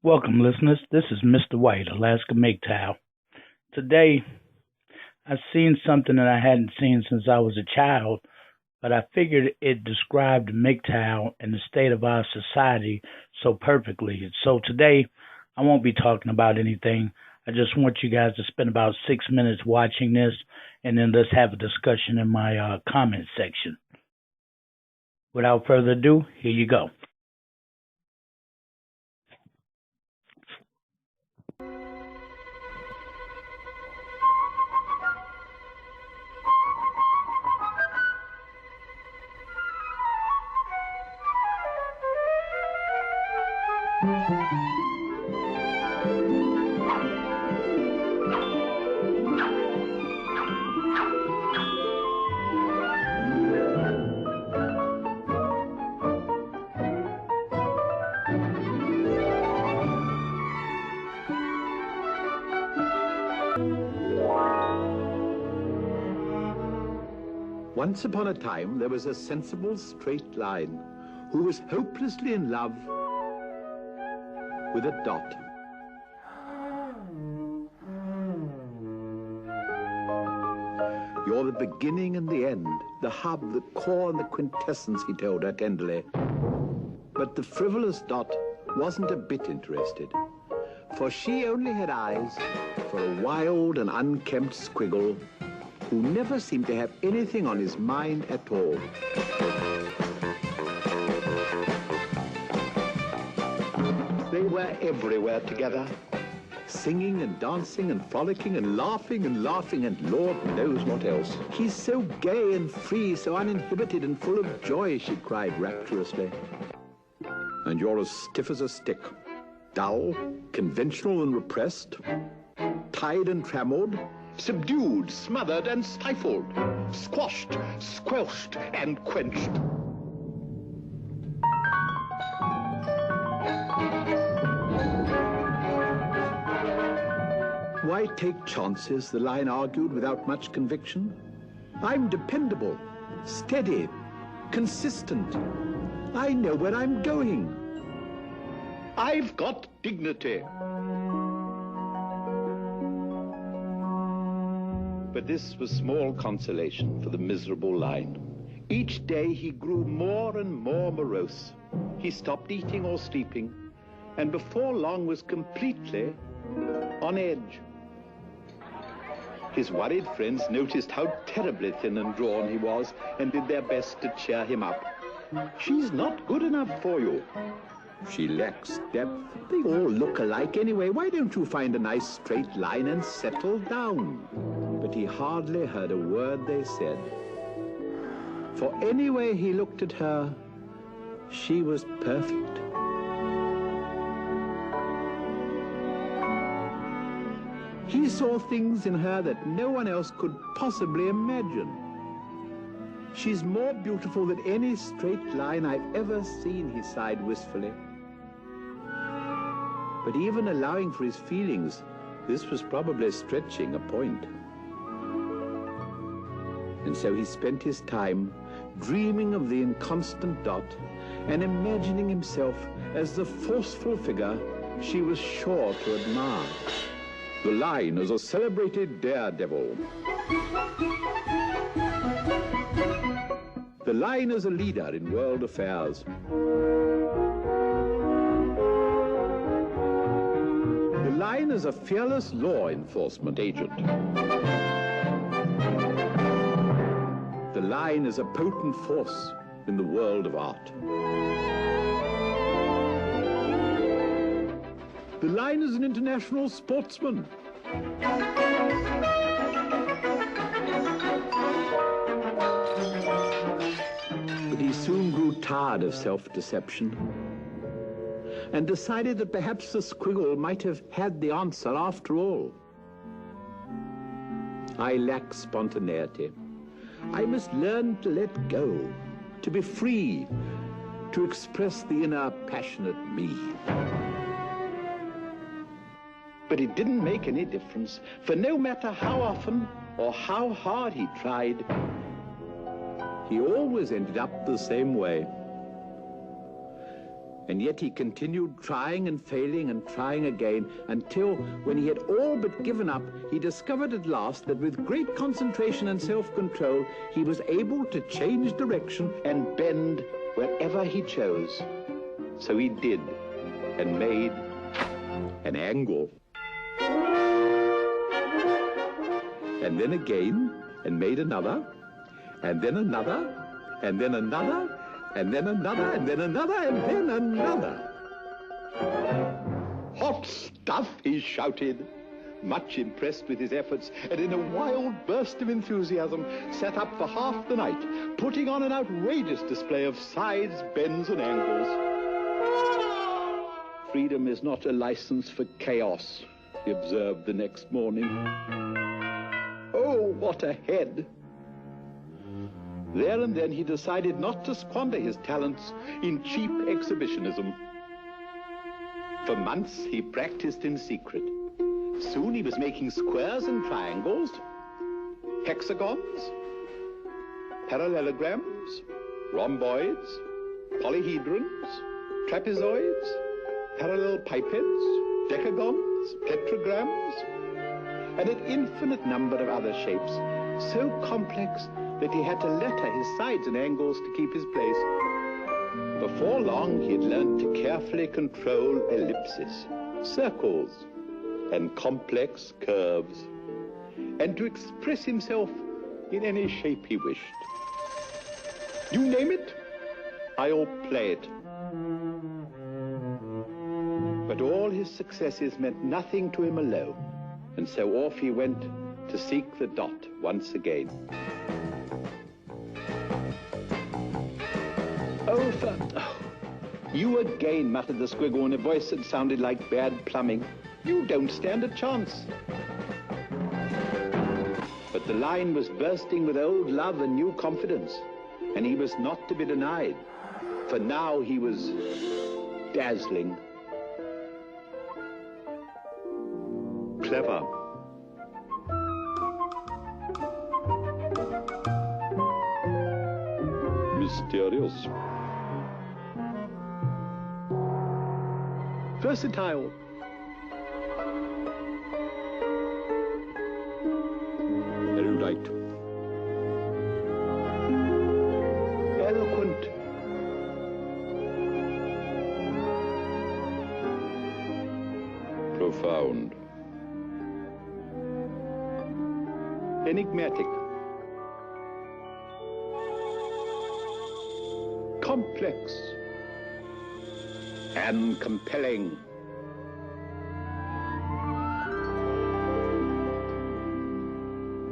Welcome, listeners. This is Mr. White, Alaska MGTOW. Today, I've seen something that I hadn't seen since I was a child, but I figured it described MGTOW and the state of our society so perfectly. So today, I won't be talking about anything. I just want you guys to spend about 6 minutes watching this, and then let's have a discussion in my comment section. Without further ado, here you go. Once upon a time, there was a sensible, straight line who was hopelessly in love with a dot. You're the beginning and the end, the hub, the core and the quintessence, he told her tenderly. But the frivolous dot wasn't a bit interested, for she only had eyes for a wild and unkempt squiggle who never seemed to have anything on his mind at all. They were everywhere together, singing and dancing and frolicking and laughing and Lord knows what else. He's so gay and free, so uninhibited and full of joy, she cried rapturously. And you're as stiff as a stick, dull, conventional and repressed, tied and trammeled, subdued, smothered and stifled, squashed, squelched and quenched. Why take chances, the line argued without much conviction. I'm dependable, steady, consistent. I know where I'm going. I've got dignity. But this was small consolation for the miserable line. Each day he grew more and more morose. He stopped eating or sleeping, and before long was completely on edge. His worried friends noticed how terribly thin and drawn he was and did their best to cheer him up. She's not good enough for you. She lacks depth. They all look alike anyway. Why don't you find a nice straight line and settle down? But he hardly heard a word they said. For anyway he looked at her, she was perfect. He saw things in her that no one else could possibly imagine. She's more beautiful than any straight line I've ever seen, he sighed wistfully. But even allowing for his feelings, this was probably stretching a point. And so he spent his time dreaming of the inconstant dot and imagining himself as the forceful figure she was sure to admire. The line as a celebrated daredevil. The line as a leader in world affairs. The line as a fearless law enforcement agent. The line is a potent force in the world of art. The line is an international sportsman. But he soon grew tired of self-deception and decided that perhaps the squiggle might have had the answer after all. I lack spontaneity. I must learn to let go, to be free, to express the inner passionate me. But it didn't make any difference, for no matter how often or how hard he tried, he always ended up the same way. And yet he continued trying and failing and trying again until, when he had all but given up, he discovered at last that with great concentration and self-control, he was able to change direction and bend wherever he chose. So he did, and made an angle. And then again, and made another, and then another, and then another, and then another, and then another, and then another. "Hot stuff," he shouted, much impressed with his efforts, and in a wild burst of enthusiasm sat up for half the night, putting on an outrageous display of sides, bends, and angles. "Freedom is not a license for chaos," he observed the next morning. Oh, what a head! There and then he decided not to squander his talents in cheap exhibitionism. For months he practiced in secret. Soon he was making squares and triangles, hexagons, parallelograms, rhomboids, polyhedrons, trapezoids, parallel pipets, decagons, tetragrams, and an infinite number of other shapes, so complex that he had to letter his sides and angles to keep his place. Before long, he had learned to carefully control ellipses, circles, and complex curves, and to express himself in any shape he wished. You name it, I'll play it. But all his successes meant nothing to him alone, and so off he went to seek the dot once again. You again, muttered the squiggle in a voice that sounded like bad plumbing. You don't stand a chance. But the line was bursting with old love and new confidence, and he was not to be denied, for now he was dazzling. Clever. Mysterious. Versatile. Erudite. Eloquent. Profound. Enigmatic. Complex. And compelling.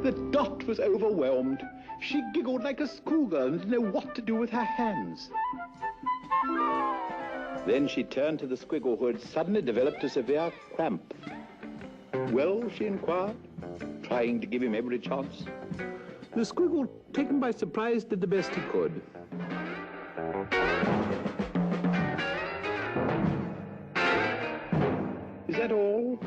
The dot was overwhelmed. She giggled like a schoolgirl and didn't know what to do with her hands. Then she turned to the squiggle, who had suddenly developed a severe cramp. Well, she inquired, trying to give him every chance. The squiggle, taken by surprise, did the best he could. Is that all?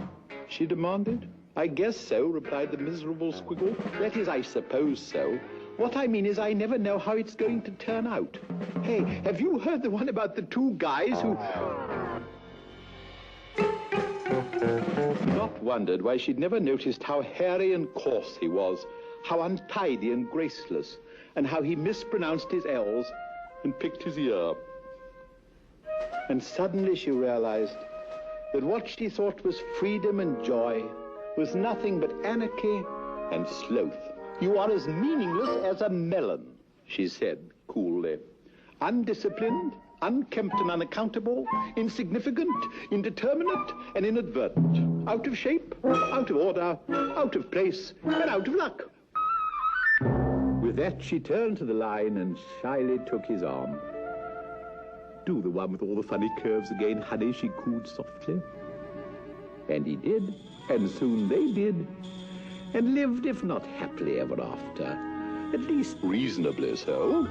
She demanded. I guess so, replied the miserable squiggle. That is, I suppose so. What I mean is I never know how it's going to turn out. Hey, have you heard the one about the two guys who... Dot wondered why she'd never noticed how hairy and coarse he was, how untidy and graceless, and how he mispronounced his L's and picked his ear. And suddenly she realized that what she thought was freedom and joy was nothing but anarchy and sloth. You are as meaningless as a melon, she said coolly. Undisciplined, unkempt and unaccountable, insignificant, indeterminate and inadvertent. Out of shape, out of order, out of place, and out of luck. With that, she turned to the line and shyly took his arm. Do the one with all the funny curves again, honey, she cooed softly. And he did, and soon they did, and lived, if not happily ever after, at least reasonably so.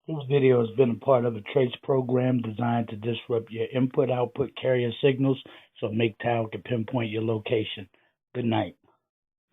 This video has been a part of a trace program designed to disrupt your input-output carrier signals so MGTOW can pinpoint your location. Good night.